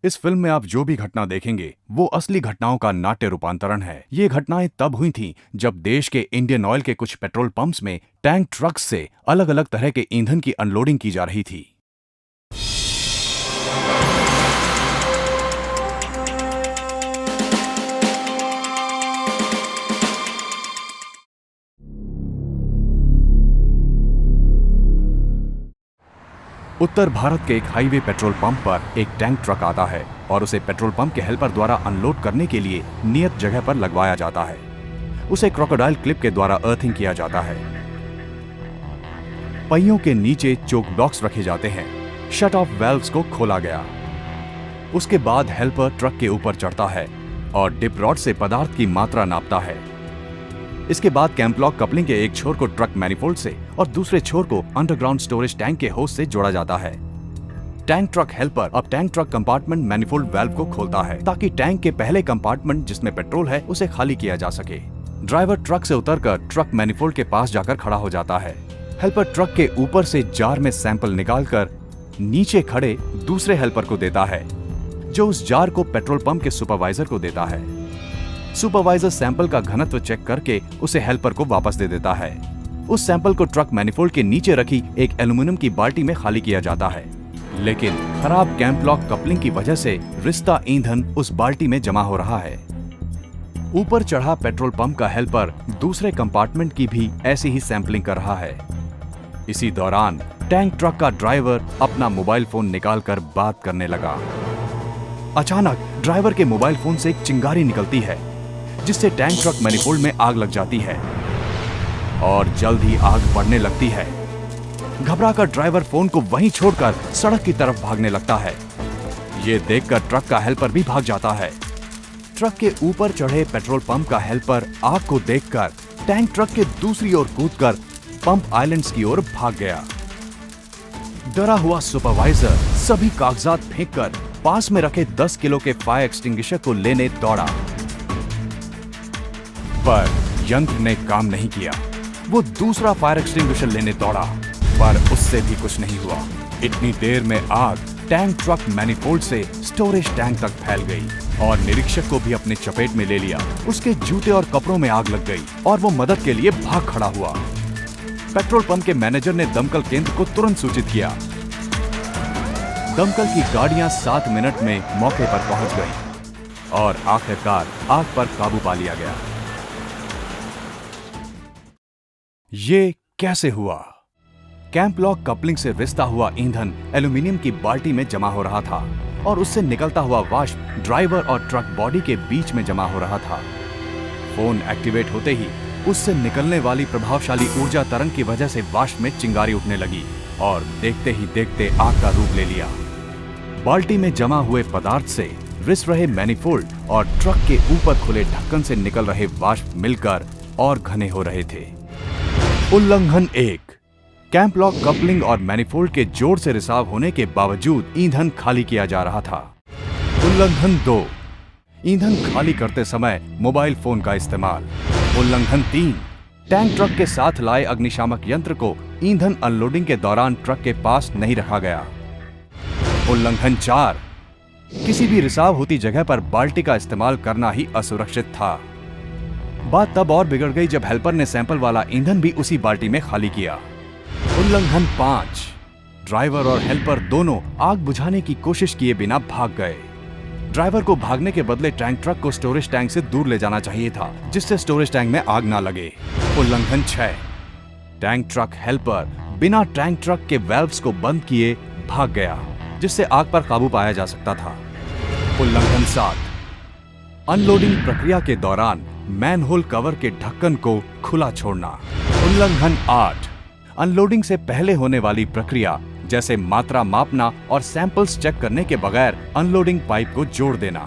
इस फिल्म में आप जो भी घटना देखेंगे वो असली घटनाओं का नाट्य रूपांतरण है। ये घटनाएं तब हुई थीं जब देश के इंडियन ऑयल के कुछ पेट्रोल पंप्स में टैंक ट्रक्स से अलग अलग तरह के ईंधन की अनलोडिंग की जा रही थी। उत्तर भारत के एक हाईवे पेट्रोल पंप पर एक टैंक ट्रक आता है और उसे पेट्रोल पंप के हेल्पर द्वारा अनलोड करने के लिए नियत जगह पर लगवाया जाता है। उसे क्रोकोडाइल क्लिप के द्वारा अर्थिंग किया जाता है। पहियों के नीचे चोक ब्लॉक्स रखे जाते हैं। शट ऑफ वाल्व्स को खोला गया। उसके बाद हेल्पर ट्रक के ऊपर चढ़ता है और डिप रॉड से पदार्थ की मात्रा नापता है। इसके बाद कैंपलॉक कपलिंग के एक छोर को ट्रक मैनिफोल्ड से और दूसरे छोर को अंडरग्राउंड स्टोरेज टैंक के होस से जोड़ा जाता है। टैंक ट्रक हेल्पर अब tank truck compartment manifold valve को खोलता है ताकि टैंक के पहले कंपार्टमेंट जिसमें पेट्रोल है उसे खाली किया जा सके। ड्राइवर ट्रक से उतरकर ट्रक मैनिफोल्ड के पास जाकर खड़ा हो जाता है। हेल्पर ट्रक के ऊपर से जार में सैंपल निकालकर नीचे खड़े दूसरे हेल्पर को देता है, जो उस जार को पेट्रोल पंप के सुपरवाइजर को देता है। सुपरवाइजर सैंपल का घनत्व चेक करके उसे हेल्पर को वापस दे देता है। उस सैंपल को ट्रक मैनिफोल्ड के नीचे रखी एक एल्यूमिनियम की बाल्टी में खाली किया जाता है, लेकिन खराब कैंपलॉक कपलिंग की वजह से रिश्ता ईंधन उस बाल्टी में जमा हो रहा है। ऊपर चढ़ा पेट्रोल पंप का हेल्पर दूसरे कंपार्टमेंट की भी ऐसी ही सैंपलिंग कर रहा है। इसी दौरान टैंक ट्रक का ड्राइवर अपना मोबाइल फोन निकालकर बात करने लगा। अचानक ड्राइवर के मोबाइल फोन से एक चिंगारी निकलती है, जिससे टैंक ट्रक मैनिफोल्ड में आग लग जाती है और जल्द ही आग बढ़ने लगती है। घबराकर ड्राइवर फोन को वहीं छोड़कर सड़क की तरफ भागने लगता है। ये देखकर ट्रक का हेल्पर भी भाग जाता है। ट्रक के ऊपर चढ़े पेट्रोल पंप का हेल्पर आग को देखकर टैंक ट्रक के दूसरी ओर कूदकर पंप आइलैंड्स की ओर भाग गया। डरा हुआ सुपरवाइजर सभी कागजात फेंककर पास में रखे 10 किलो के फायर एक्सटिंग्विशर को लेने दौड़ा, पर यंत्र ने काम नहीं किया। वो दूसरा फायर एक्सटिंग्विशर लेने दौड़ा, पर उससे भी कुछ नहीं हुआ। इतनी देर में आग टैंक ट्रक मैनिफोल्ड से स्टोरेज टैंक तक फैल गई और निरीक्षक को भी अपने चपेट में ले लिया। उसके जूते और कपड़ों में आग लग गई और वो मदद के लिए भाग खड़ा हुआ। पेट्रोल पंप के मैनेजर ने दमकल केंद्र को तुरंत सूचित किया। दमकल की गाड़ियां 7 मिनट में मौके पर पहुंच गईं और आखिरकार आग पर काबू पा लिया गया। ये कैसे हुआ? कैंपलॉक कपलिंग से रिश्ता हुआ ईंधन एल्यूमिनियम की बाल्टी में जमा हो रहा था और उससे निकलता हुआ वाष्प ड्राइवर और ट्रक बॉडी के बीच में जमा हो रहा था। फोन एक्टिवेट होते ही उससे निकलने वाली प्रभावशाली ऊर्जा तरंग की वजह से वाष्प में चिंगारी उठने लगी और देखते ही देखते आग का रूप ले लिया। बाल्टी में जमा हुए पदार्थ से रिस रहे मैनिफोल्ड और ट्रक के ऊपर खुले ढक्कन से निकल रहे वाष्प मिलकर और घने हो रहे थे। उल्लंघन 1, कैंपलॉक कपलिंग और मैनिफोल्ड के जोर से रिसाव होने के बावजूद ईंधन खाली किया जा रहा था। उल्लंघन 2, ईंधन खाली करते समय मोबाइल फोन का इस्तेमाल। उल्लंघन 3, टैंक ट्रक के साथ लाए अग्निशामक यंत्र को ईंधन अनलोडिंग के दौरान ट्रक के पास नहीं रखा गया। उल्लंघन 4, किसी भी रिसाव होती जगह पर बाल्टी का इस्तेमाल करना ही असुरक्षित था। बात तब और बिगड़ गई जब हेल्पर ने सैंपल वाला ईंधन भी उसी बाल्टी में खाली किया। उल्लंघन 5, ड्राइवर और हेल्पर दोनों आग बुझाने की कोशिश किए बिना भाग गए। ड्राइवर को भागने के बदले टैंक ट्रक को स्टोरेज टैंक से दूर ले जाना चाहिए था, जिससे स्टोरेज टैंक में आग ना लगे। उल्लंघन 6, टैंक ट्रक हेल्पर बिना टैंक ट्रक के वाल्व्स को बंद किए भाग गया, जिससे आग पर काबू पाया जा सकता था। उल्लंघन 7, अनलोडिंग प्रक्रिया के दौरान मैनहोल कवर के ढक्कन को खुला छोड़ना। उल्लंघन 8, अनलोडिंग से पहले होने वाली प्रक्रिया जैसे मात्रा मापना और सैंपल्स चेक करने के बगैर अनलोडिंग पाइप को जोड़ देना।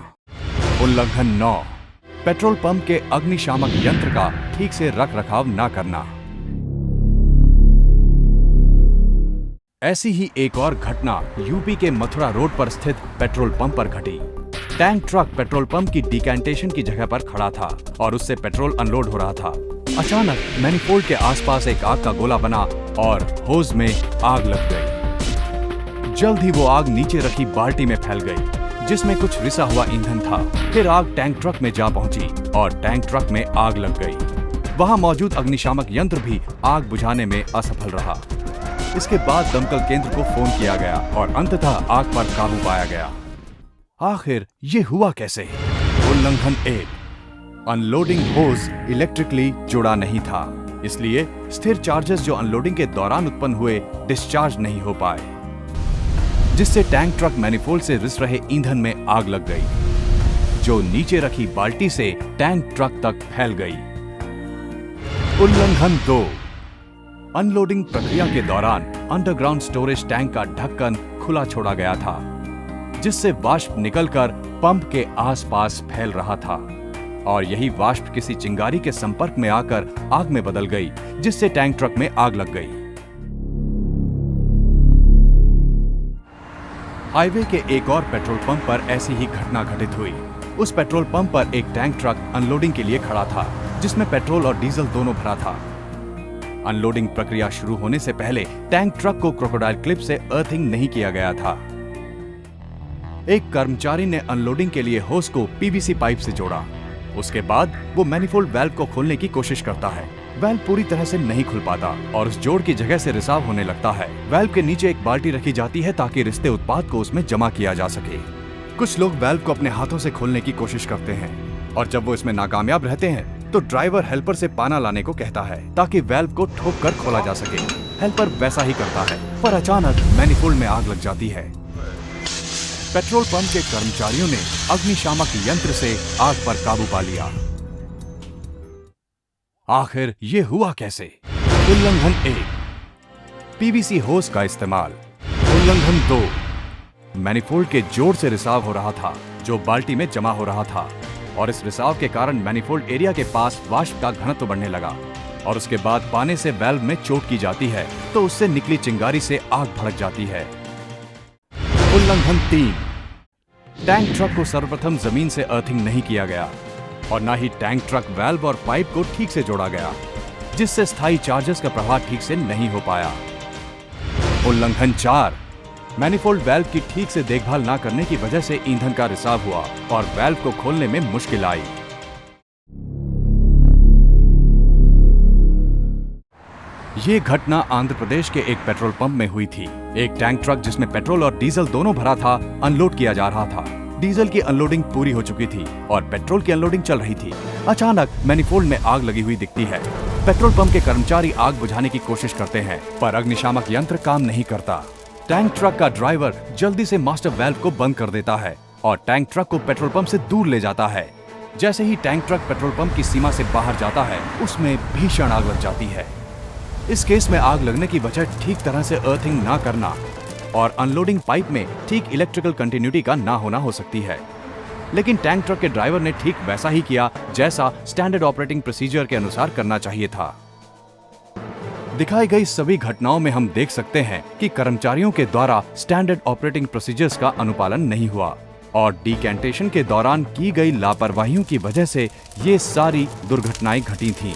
उल्लंघन 9, पेट्रोल पंप के अग्निशामक यंत्र का ठीक से रखरखाव न करना। ऐसी ही एक और घटना यूपी के मथुरा रोड पर स्थित पेट्रोल पंप पर घटी। टैंक ट्रक पेट्रोल पंप की डिकैंटेशन की जगह पर खड़ा था और उससे पेट्रोल अनलोड हो रहा था। अचानक मैनिफोल्ड के आसपास एक आग का गोला बना और होज में आग लग गई। जल्द ही वो आग नीचे रखी बाल्टी में फैल गई, जिसमें कुछ रिसा हुआ ईंधन था। फिर आग टैंक ट्रक में जा पहुंची और टैंक ट्रक में आग लग गई। वहां मौजूद अग्निशामक यंत्र भी आग बुझाने में असफल रहा। इसके बाद दमकल केंद्र को फोन किया गया और अंततः आग पर काबू पाया गया। आखिर ये हुआ कैसे? उल्लंघन 1, अनलोडिंग होज इलेक्ट्रिकली जुड़ा नहीं था, इसलिए स्थिर चार्जेस जो अनलोडिंग के दौरान उत्पन्न हुए डिस्चार्ज नहीं हो पाए, जिससे टैंक ट्रक मैनिफोल्ड से रिस रहे ईंधन में आग लग गई, जो नीचे रखी बाल्टी से टैंक ट्रक तक फैल गई। उल्लंघन 2, अनलोडिंग प्रक्रिया के दौरान अंडरग्राउंड स्टोरेज टैंक का ढक्कन खुला छोड़ा गया था, जिससे वाष्प निकलकर पंप के आसपास फैल रहा था और यही वाष्प किसी चिंगारी के संपर्क में आकर आग में बदल गई, जिससे टैंक ट्रक में आग लग गई। हाईवे के एक और पेट्रोल पंप पर ऐसी ही घटना घटित हुई। उस पेट्रोल पंप पर एक टैंक ट्रक अनलोडिंग के लिए खड़ा था, जिसमें पेट्रोल और डीजल दोनों भरा था। अनलोडिंग प्रक्रिया शुरू होने से पहले टैंक ट्रक को क्रोकोडाइल क्लिप से अर्थिंग नहीं किया गया था। एक कर्मचारी ने अनलोडिंग के लिए होस को पीवीसी पाइप से जोड़ा। उसके बाद वो मैनिफोल्ड वाल्व को खोलने की कोशिश करता है। वाल्व पूरी तरह से नहीं खुल पाता और उस जोड़ की जगह से रिसाव होने लगता है। वाल्व के नीचे एक बाल्टी रखी जाती है ताकि रिश्ते उत्पाद को उसमें जमा किया जा सके। कुछ लोग वाल्व को अपने हाथों से खोलने की कोशिश करते हैं और जब वो इसमें नाकामयाब रहते हैं तो ड्राइवर हेल्पर से पाना लाने को कहता है ताकि वाल्व को ठोक कर खोला जा सके। हेल्पर वैसा ही करता है, पर अचानक मैनिफोल्ड में आग लग जाती है। पेट्रोल पंप के कर्मचारियों ने अग्निशामक यंत्र से आग पर काबू पा लिया। आखिर ये हुआ कैसे? उल्लंघन 1, पीवीसी होस का इस्तेमाल। उल्लंघन 2, मैनिफोल्ड के जोड़ से रिसाव हो रहा था जो बाल्टी में जमा हो रहा था और इस रिसाव के कारण मैनिफोल्ड एरिया के पास वाष्प का घनत्व बढ़ने लगा और उसके बाद पाने से वाल्व में चोट की जाती है तो उससे निकली चिंगारी से आग भड़क जाती है। उल्लंघन 3, टैंक ट्रक को सर्वप्रथम जमीन से अर्थिंग नहीं किया गया और न ही टैंक ट्रक वाल्व और पाइप को ठीक से जोड़ा गया, जिससे स्थायी चार्जेस का प्रवाह ठीक से नहीं हो पाया। उल्लंघन 4, मैनिफोल्ड वाल्व की ठीक से देखभाल न करने की वजह से ईंधन का रिसाव हुआ और वाल्व को खोलने में मुश्किल आई। ये घटना आंध्र प्रदेश के एक पेट्रोल पंप में हुई थी। एक टैंक ट्रक जिसमें पेट्रोल और डीजल दोनों भरा था अनलोड किया जा रहा था। डीजल की अनलोडिंग पूरी हो चुकी थी और पेट्रोल की अनलोडिंग चल रही थी। अचानक मैनिफोल्ड में आग लगी हुई दिखती है। पेट्रोल पंप के कर्मचारी आग बुझाने की कोशिश करते हैं, पर अग्निशामक यंत्र काम नहीं करता। टैंक ट्रक का ड्राइवर जल्दी से मास्टर वाल्व को बंद कर देता है और टैंक ट्रक को पेट्रोल पंप से दूर ले जाता है। जैसे ही टैंक ट्रक पेट्रोल पंप की सीमा से बाहर जाता है, उसमें भीषण आग लग जाती है। इस केस में आग लगने की वजह ठीक तरह से अर्थिंग ना करना और अनलोडिंग पाइप में ठीक इलेक्ट्रिकल कंटिन्यूटी का ना होना हो सकती है। लेकिन टैंक ट्रक के ड्राइवर ने ठीक वैसा ही किया जैसा स्टैंडर्ड ऑपरेटिंग प्रोसीजर के अनुसार करना चाहिए था। दिखाई गई सभी घटनाओं में हम देख सकते हैं कि कर्मचारियों के द्वारा स्टैंडर्ड ऑपरेटिंग प्रोसीजर्स का अनुपालन नहीं हुआ और डिकैंटेशन के दौरान की गई लापरवाहियों की वजह से ये सारी दुर्घटनाएं घटी थीं।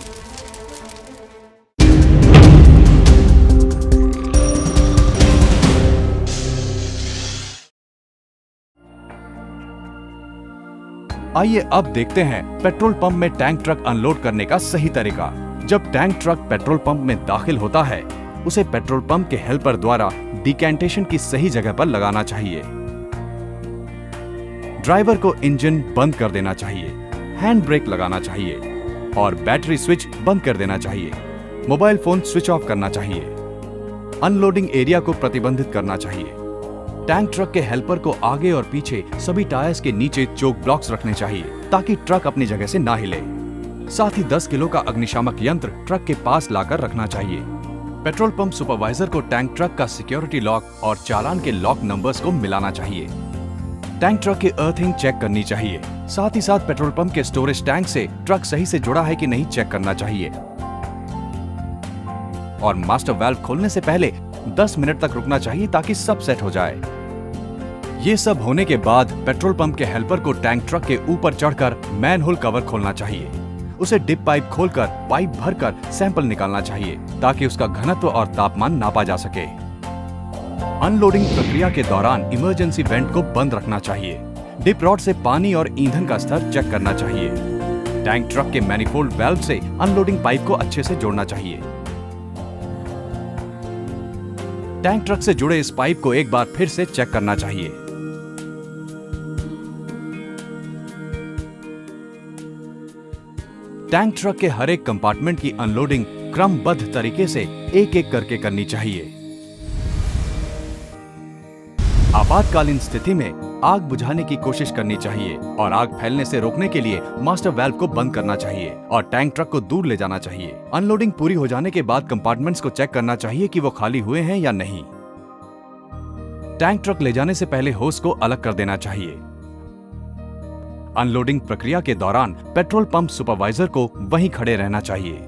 आइए अब देखते हैं पेट्रोल पंप में टैंक ट्रक अनलोड करने का सही तरीका। जब टैंक ट्रक पेट्रोल पंप में दाखिल होता है, उसे पेट्रोल पंप के हेल्पर द्वारा डिकैंटेशन की सही जगह पर लगाना चाहिए। ड्राइवर को इंजन बंद कर देना चाहिए, हैंड ब्रेक लगाना चाहिए और बैटरी स्विच बंद कर देना चाहिए। मोबाइल फोन स्विच ऑफ करना चाहिए। अनलोडिंग एरिया को प्रतिबंधित करना चाहिए। टैंक ट्रक के हेल्पर को आगे और पीछे सभी टायर्स के नीचे चोक ब्लॉक्स रखने चाहिए ताकि ट्रक अपनी जगह से ना हिले। साथ ही 10 किलो का अग्निशामक यंत्र ट्रक के पास लाकर रखना चाहिए। पेट्रोल पंप सुपरवाइजर को टैंक ट्रक का सिक्योरिटी लॉक और चालान के लॉक नंबर्स को मिलाना चाहिए। टैंक ट्रक की अर्थिंग चेक करनी चाहिए। साथ ही साथ पेट्रोल पंप के स्टोरेज टैंक से ट्रक सही से जुड़ा है कि नहीं चेक करना चाहिए और मास्टर वाल्व खोलने से पहले 10 मिनट तक रुकना चाहिए ताकि सब सेट हो जाए। ये सब होने के बाद पेट्रोल पंप के हेल्पर को टैंक ट्रक के ऊपर चढ़कर मैनहोल कवर खोलना चाहिए। उसे डिप पाइप खोलकर पाइप भरकर सैंपल निकालना चाहिए ताकि उसका घनत्व और तापमान नापा जा सके। अनलोडिंग प्रक्रिया के दौरान इमरजेंसी वेंट को बंद रखना चाहिए। डिप रॉड से पानी और ईंधन का स्तर चेक करना चाहिए। टैंक ट्रक के मैनिफोल्ड वाल्व से अनलोडिंग पाइप को अच्छे से जोड़ना चाहिए। टैंक ट्रक से जुड़े इस पाइप को एक बार फिर से चेक करना चाहिए। टैंक ट्रक के हर एक कंपार्टमेंट की अनलोडिंग क्रमबद्ध तरीके से एक एक करके करनी चाहिए। आपातकालीन स्थिति में आग बुझाने की कोशिश करनी चाहिए और आग फैलने से रोकने के लिए मास्टर वाल्व को बंद करना चाहिए और टैंक ट्रक को दूर ले जाना चाहिए। अनलोडिंग पूरी हो जाने के बाद कंपार्टमेंट्स को चेक करना चाहिए कि वो खाली हुए हैं या नहीं। टैंक ट्रक ले जाने से पहले होस को अलग कर देना चाहिए। अनलोडिंग प्रक्रिया के दौरान पेट्रोल पंप सुपरवाइजर को वहीं खड़े रहना चाहिए।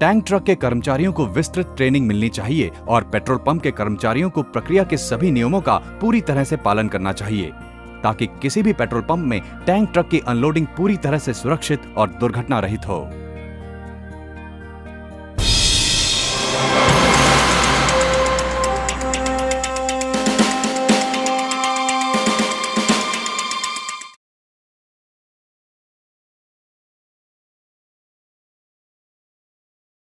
टैंक ट्रक के कर्मचारियों को विस्तृत ट्रेनिंग मिलनी चाहिए और पेट्रोल पंप के कर्मचारियों को प्रक्रिया के सभी नियमों का पूरी तरह से पालन करना चाहिए ताकि किसी भी पेट्रोल पंप में टैंक ट्रक की अनलोडिंग पूरी तरह से सुरक्षित और दुर्घटना रहित हो।